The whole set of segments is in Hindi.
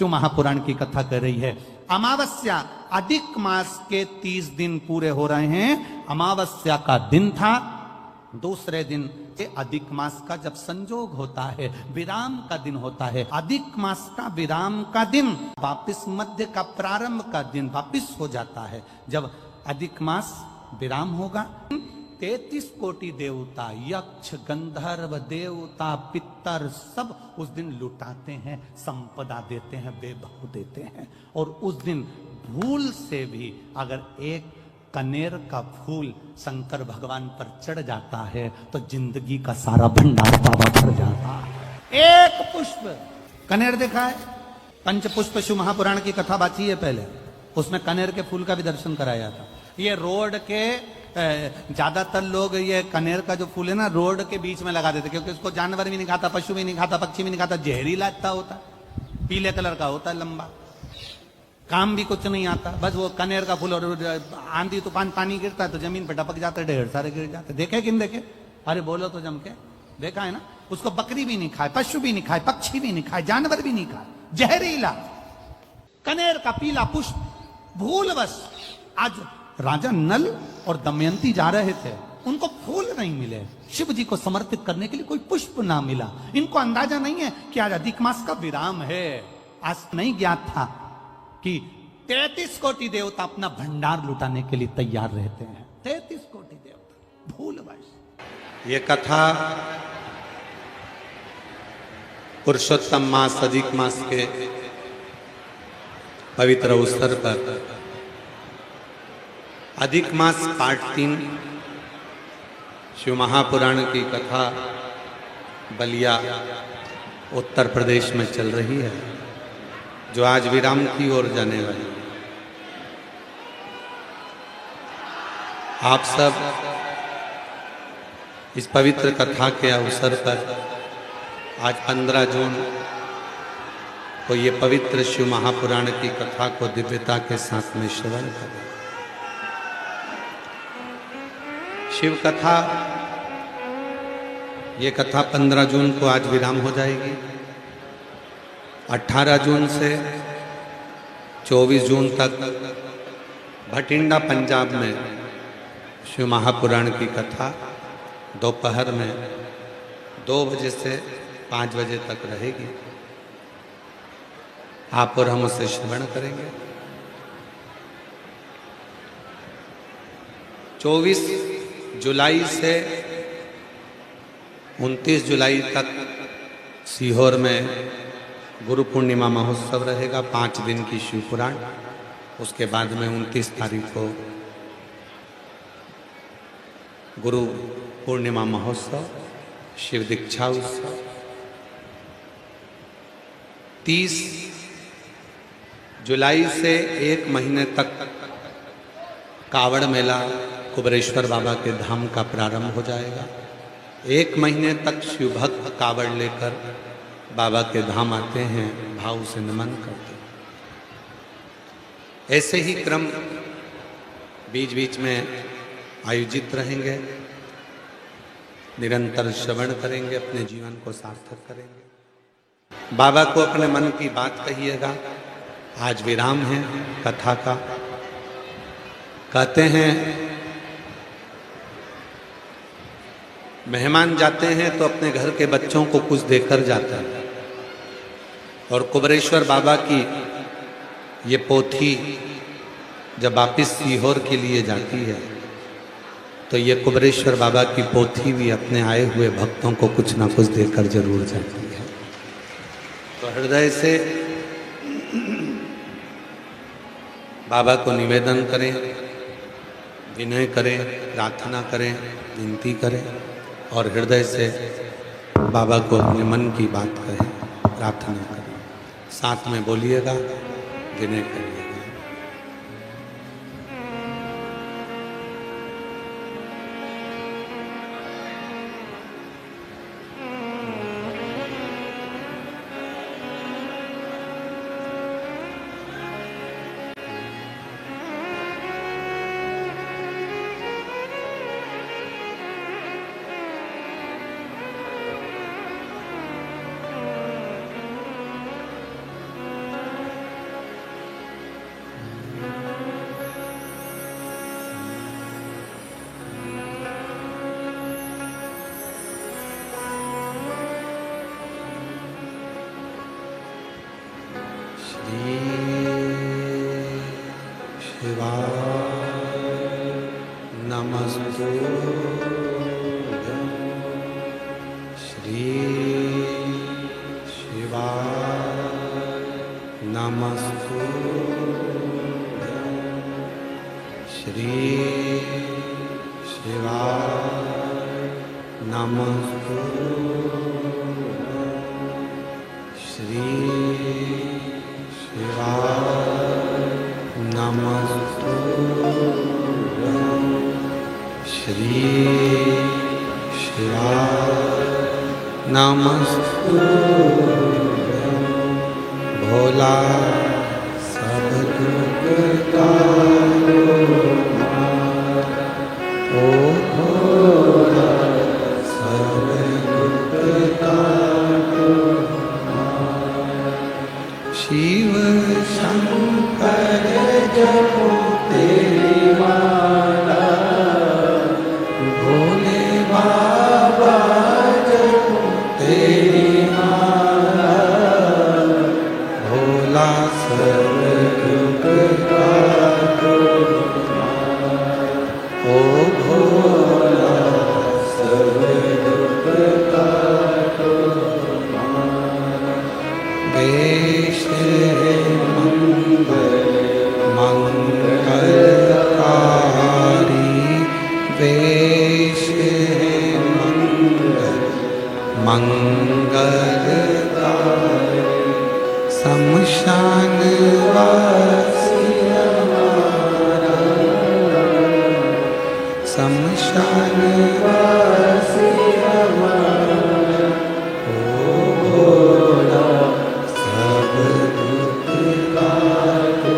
शिव महापुराण की कथा कर रही है। अमावस्या, अधिक मास के 30 दिन पूरे हो रहे हैं। अमावस्या का दिन था, दूसरे दिन अधिक मास का जब संजोग होता है, विराम का दिन होता है, अधिक मास का विराम का दिन वापिस मध्य का प्रारंभ का दिन वापिस हो जाता है। जब अधिक मास विराम होगा, 33 कोटि देवता, यक्ष, गंधर्व, देवता, पितर सब उस दिन लुटाते हैं, संपदा देते हैं, वैभव देते हैं। और उस दिन भूल से भी अगर एक कनेर का फूल शंकर भगवान पर चढ़ जाता है तो जिंदगी का सारा भंडार बाबा भर जाता है। एक पुष्प, कनेर देखा है? पंचपुष्प शिव महापुराण की कथा बाची है पहले, उसमें कनेर के फूल का भी दर्शन कराया था। ये रोड के ज्यादातर लोग ये कनेर का जो फूल है ना, रोड के बीच में लगा देते, क्योंकि उसको जानवर भी नहीं खाता, पशु भी नहीं खाता, पक्षी भी नहीं खाता, जहरीला इतना होता, पीले कलर का होता है, लंबा, काम भी कुछ नहीं आता। बस वो कनेर का फूल, और आंधी तूफान पानी गिरता है तो जमीन पे टपक जाते, ढेर सारे गिर जाते। देखे कि नहीं देखे? अरे बोलो तो जम के, देखा है ना? उसको बकरी भी नहीं खाए, पशु भी नहीं खाए, पक्षी भी नहीं खाए, जानवर भी नहीं खाए, जहरीला कनेर का पीला पुष्प। भूलवश आज राजा नल और दमयंती जा रहे थे, उनको फूल नहीं मिले, शिव जी को समर्पित करने के लिए कोई पुष्प ना मिला। इनको अंदाजा नहीं है कि आज अधिक मास का विराम है। आज नहीं ज्ञात था कि 33 कोटि देवता अपना भंडार लुटाने के लिए तैयार रहते हैं। 33 कोटि देवता, भूलवश। ये कथा पुरुषोत्तम मास, अधिक मास के पवित्र अवसर पर अधिक मास पार्ट 3 शिव महापुराण की कथा बलिया उत्तर प्रदेश में चल रही है, जो आज विराम की ओर जाने वाली। आप सब इस पवित्र कथा के अवसर पर आज 15 जून को ये पवित्र शिव महापुराण की कथा को दिव्यता के साथ में श्रवण करें। शिव कथा, ये कथा 15 जून को आज विराम हो जाएगी। 18 जून से 24 जून तक भटिंडा पंजाब में शिव महापुराण की कथा दोपहर में 2 बजे से 5 बजे तक रहेगी। आप और हम उसे श्रवण करेंगे। 24 जुलाई से 29 जुलाई तक सीहोर में गुरु पूर्णिमा महोत्सव रहेगा, 5 दिन की शिव पुराण। उसके बाद में 29 तारीख को गुरु पूर्णिमा महोत्सव, शिव दीक्षा उत्सव। 30 जुलाई से 1 महीने तक कावड़ मेला कुबरेश्वर बाबा के धाम का प्रारंभ हो जाएगा। 1 महीने तक शिव भक्त कावड़ लेकर बाबा के धाम आते हैं, भाव से नमन करते हैं। ऐसे ही क्रम बीच बीच में आयोजित रहेंगे। निरंतर श्रवण करेंगे, अपने जीवन को सार्थक करेंगे। बाबा को अपने मन की बात कहिएगा। आज विराम है कथा का। कहते हैं मेहमान जाते हैं तो अपने घर के बच्चों को कुछ देकर जाता है, और कुबरेश्वर बाबा की ये पोथी जब वापिस सीहोर के लिए जाती है तो ये कुबरेश्वर बाबा की पोथी भी अपने आए हुए भक्तों को कुछ ना कुछ देकर जरूर जाती है। तो हृदय से बाबा को निवेदन करें, विनय करें, प्रार्थना करें, विनती करें, और हृदय से बाबा को अपने मन की बात कहें, प्रार्थना करें। साथ में बोलिएगा, विनय करिएगा। श्री शिवाय नमस्तुभ्यं श्री शिवाय नमस्तुभ्यं श्री शिवाय नमस्तुभ्यं श्री शिवाय नमस्तुभ्यं श्री शिवाय नमस्तुभ्यं भोला सब दुख तारो ओ भोला सब दुख तारो शिव शंकर जपो तेरी माला भोले बाबा जपो तेरी माला भोला सब दुख काटो ओ भोला सब दुख काटो वेश है मंगलकारी वेश है मंगलकारी शमशान वासी हमारा शमशान वासी हमारा ओ भोला सब दुख काटो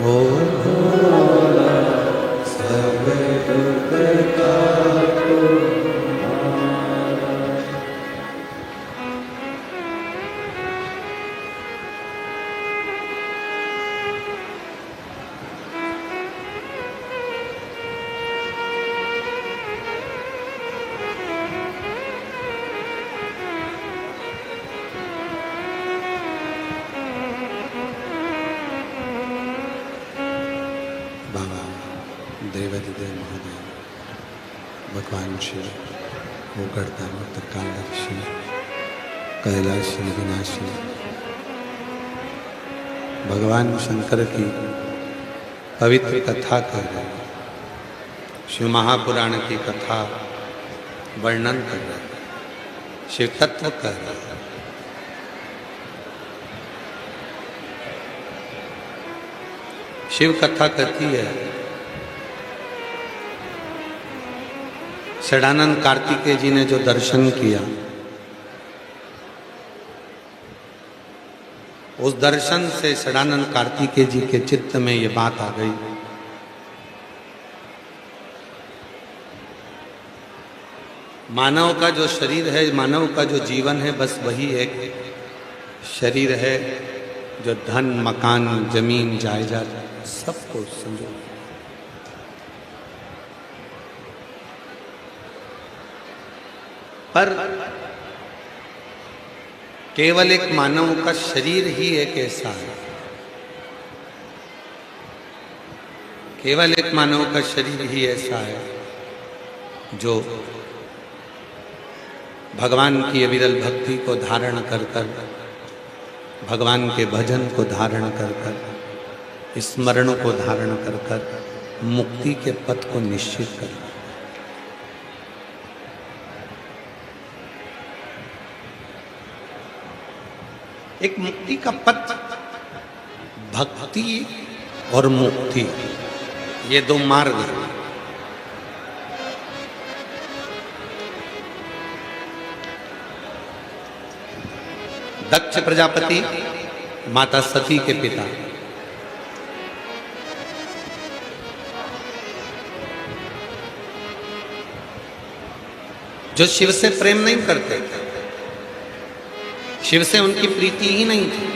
ओ भोला सब दुख काटो बाबा देवादिदेव महादेव भगवान शिव वो करता उत्तरकालदर्शी कैलाशी विनाशी भगवान शंकर की पवित्र कथा कर रहे हैं शिव महापुराण की कथा वर्णन कर रहे हैं शिव तत्व कर रहे हैं शिव कथा कहती है षडानंद कार्तिकेय जी ने जो दर्शन किया उस दर्शन से षडानंद कार्तिकेय जी के चित्त में ये बात आ गई मानव का जो शरीर है मानव का जो जीवन है बस वही एक शरीर है जो धन मकान जमीन जायदाद सबको समझो पर केवल एक मानव का शरीर ही एक ऐसा है केवल एक मानव का शरीर ही ऐसा है जो भगवान की अविरल भक्ति को धारण कर कर भगवान के भजन को धारण कर कर स्मरण को धारण कर कर मुक्ति के पथ को निश्चित कर एक मुक्ति का पथ भक्ति और मुक्ति ये दो मार्ग हैं दक्ष प्रजापति माता सती के पिता जो शिव से प्रेम नहीं करते थे शिव से उनकी प्रीति ही नहीं थी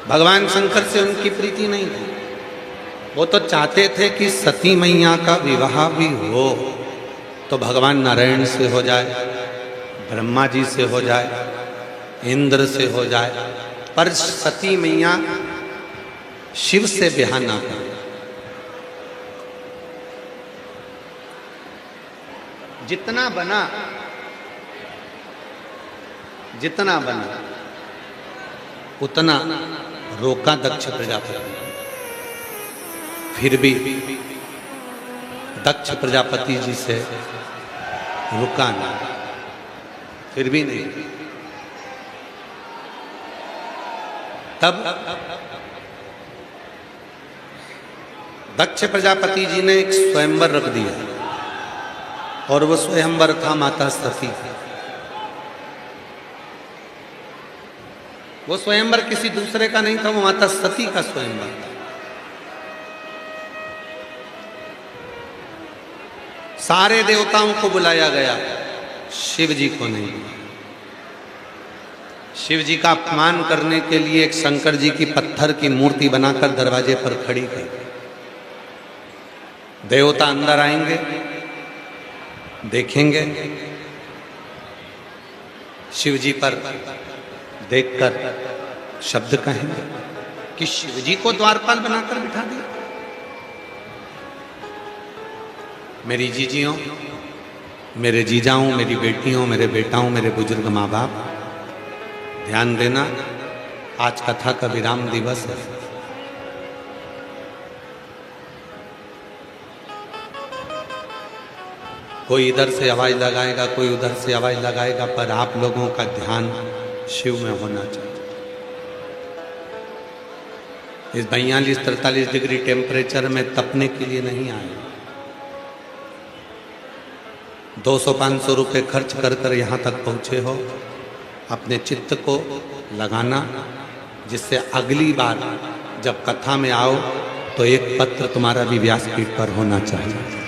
भगवान शंकर से उनकी प्रीति नहीं थी वो तो चाहते थे कि सती मैया का विवाह भी हो तो भगवान नारायण से हो जाए ब्रह्मा जी से हो जाए, इंद्र से हो जाए, पर सती मैया शिव से ब्याह ना करें। जितना बना उतना रोका दक्ष प्रजापति, फिर भी दक्ष प्रजापति जी से रुका ना, फिर भी नहीं। तब दक्ष प्रजापति जी ने एक स्वयंवर रख दिया, और वो स्वयंवर था माता सती। वो स्वयंवर किसी दूसरे का नहीं था, वो माता सती का स्वयंवर था। सारे देवताओं को बुलाया गया, शिव जी को नहीं। शिव जी का अपमान करने के लिए एक शंकर जी की पत्थर की मूर्ति बनाकर दरवाजे पर खड़ी कर। देवता अंदर आएंगे, देखेंगे, शिव जी पर देखकर शब्द कहेंगे कि शिव जी को द्वारपाल बनाकर बिठा दिया। मेरी जीजियों, मेरे जीजाओं, मेरी बेटियों, मेरे बेटाओं, मेरे बुजुर्ग माँ बाप, ध्यान देना, आज कथा का विराम दिवस है। कोई इधर से आवाज लगाएगा, कोई उधर से आवाज लगाएगा, पर आप लोगों का ध्यान शिव में होना चाहिए। इस 42-43 डिग्री टेम्परेचर में तपने के लिए नहीं आए। 200-500 रुपए खर्च कर कर यहाँ तक पहुँचे हो। अपने चित्त को लगाना, जिससे अगली बार जब कथा में आओ तो एक पत्र तुम्हारा भी व्यासपीठ पर होना चाहिए।